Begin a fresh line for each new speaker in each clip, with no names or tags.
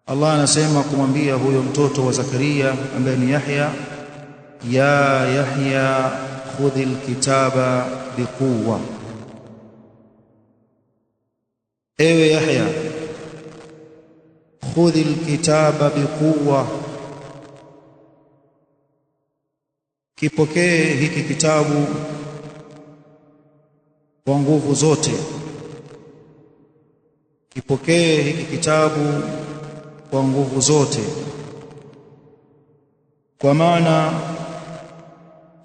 Allah anasema kumwambia huyo mtoto wa Zakaria ambaye ni Yahya, ya Yahya khudhil kitaba biquwwa, ewe Yahya khudhil kitaba biquwwa, kipokee hiki kitabu kwa nguvu zote, kipokee hiki kitabu kwa nguvu zote. Kwa maana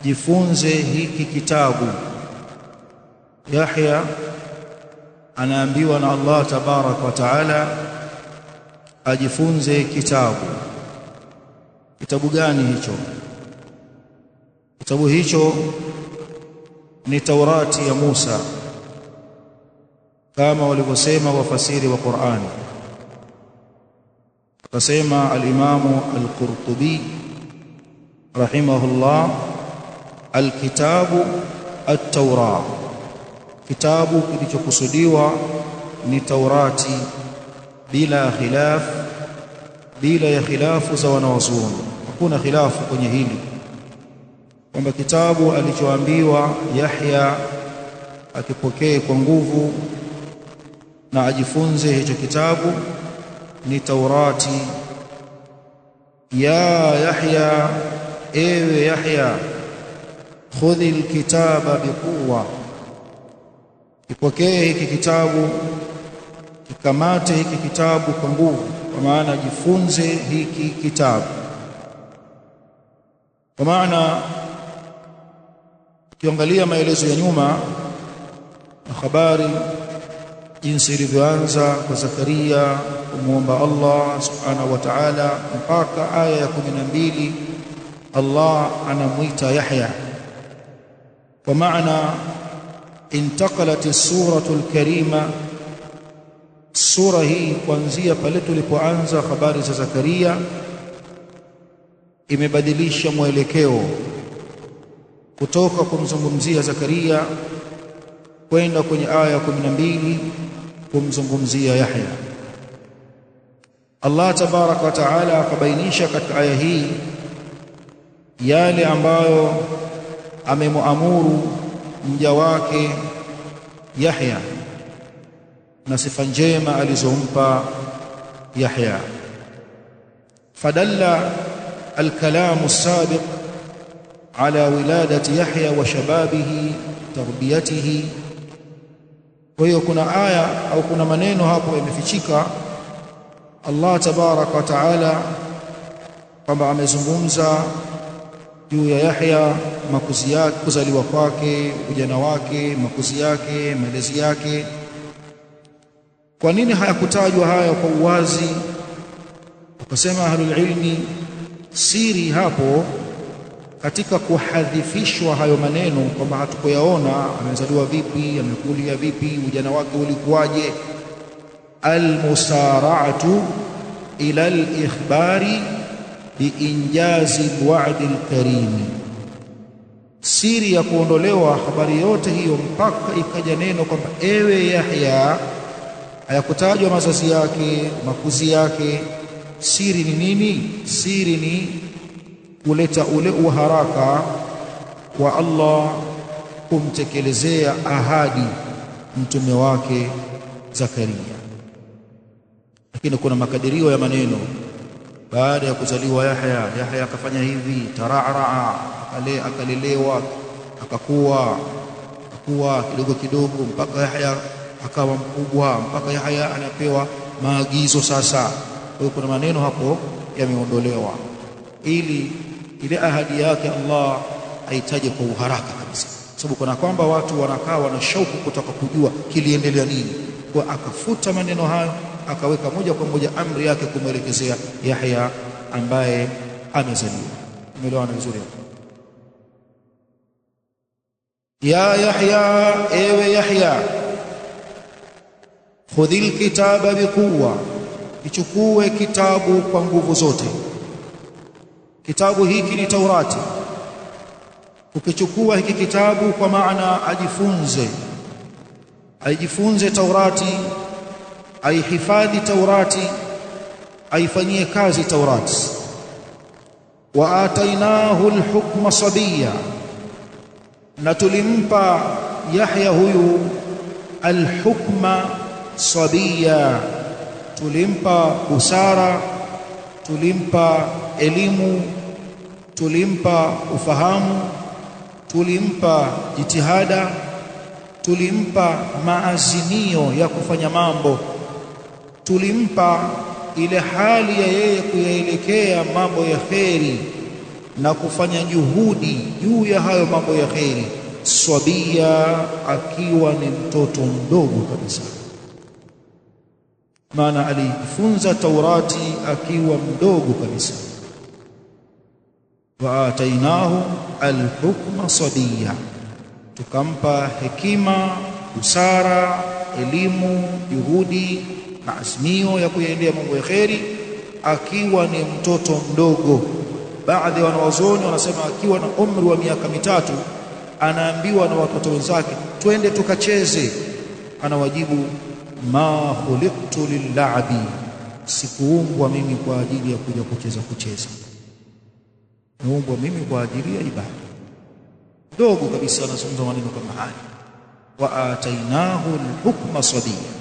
jifunze hiki kitabu. Yahya anaambiwa na Allah tabaraka wa taala ajifunze kitabu. Kitabu gani hicho? Kitabu hicho ni Taurati ya Musa, kama walivyosema wafasiri wa Qur'ani. Akasema al-Imamu al-Qurtubi rahimahullah, al-kitabu at-Taurah, kitabu kilichokusudiwa ni Taurati bila khilaf, bila ya khilafu za wanawazuoni. Hakuna khilafu kwenye hili kwamba kitabu alichoambiwa Yahya akipokee kwa nguvu na ajifunze hicho kitabu ni Taurati. Ya Yahya, ewe Yahya, khudhil kitaba biquwwa, kipokee hiki kitabu, kikamate hiki kitabu kwa nguvu, kwa maana jifunze hiki kitabu. Kwa maana ukiangalia maelezo ya nyuma na habari jinsi ilivyoanza kwa Zakaria kumwomba Allah subhanahu wa ta'ala mpaka aya ya 12, Allah anamuita Yahya. Kwa maana intaqalat as-suratu al-karima, sura hii kuanzia pale tulipoanza habari za Zakaria imebadilisha mwelekeo kutoka kumzungumzia Zakaria kwenda kwenye aya ya 12 kumzungumzia Yahya. Allah tabaraka wa taala akabainisha katika aya hii yale ambayo amemuamuru mja wake Yahya na sifa njema alizompa Yahya. Fadalla alkalamu sabiq ala wiladati Yahya wa shababihi tarbiyatihi. Kwa hiyo kuna aya au kuna maneno hapo yamefichika. Allah tabaraka wa taala kwamba amezungumza juu ya Yahya, makuzi yake, kuzaliwa kwake, ujana wake, makuzi yake, malezi yake. Kwa nini hayakutajwa haya kwa uwazi? Wakasema ahlul ilmi, siri hapo katika kuhadhifishwa hayo maneno kwamba hatukuyaona amezaliwa vipi, amekulia vipi, ujana wake ulikuwaje. Almusara'atu ila al-ikhbari biinjazi alwa'di alkarim, siri ya kuondolewa habari yote hiyo mpaka ikaja neno kwamba ewe Yahya, hayakutajwa mazazi yake, makuzi yake. Siri ni nini? Siri ni kuleta ule uharaka wa Allah kumtekelezea ahadi mtume wake Zakaria. Lakini kuna makadirio ya maneno. Baada ya kuzaliwa Yahya akafanya hivi, tararaa, akalelewa, akakuwa kidogo kidogo mpaka Yahya akawa mkubwa, mpaka Yahya anapewa maagizo sasa. Kwa hiyo kuna maneno hapo yameondolewa ili ile ahadi yake Allah aitaje kwa uharaka kabisa, sababu kuna kwamba watu wanakaa wana shauku kutaka kujua kiliendelea nini. Kwa akafuta maneno hayo, akaweka moja kwa moja amri yake kumwelekezea Yahya ambaye amezaliwa. Umeelewana vizuri hapo? Ya Yahya, ewe Yahya, khudhil kitaba biquwwa, ichukue kitabu kwa nguvu zote. Kitabu hiki ni Taurati. Ukichukua hiki kitabu kwa maana ajifunze Taurati, aihifadhi Taurati, aifanyie kazi Taurati. Wa atainahu alhukma sabiya, na tulimpa Yahya huyu alhukma sabiya, tulimpa busara, tulimpa elimu, tulimpa ufahamu, tulimpa jitihada, tulimpa maazimio ya kufanya mambo, tulimpa ile hali ya yeye kuyaelekea mambo ya kheri na kufanya juhudi juu ya hayo mambo ya kheri. Sabia, akiwa ni mtoto mdogo kabisa, maana alijifunza Taurati akiwa mdogo kabisa. Wa atainahu alhukma sabia, tukampa hekima, busara, elimu, juhudi na azimio ya kuyaendea mambo ya kheri akiwa ni mtoto mdogo. Baadhi ya wanawazuoni wanasema akiwa na umri wa miaka 3 anaambiwa na watoto wenzake, twende tukacheze. Anawajibu, ma khuliqtu lillabi, sikuumbwa mimi kwa ajili ya kuja kucheza, naumbwa mimi kwa ajili ya ibada. Dogo kabisa anazungumza maneno kama haya. Wa atainahu alhukma sabiyya.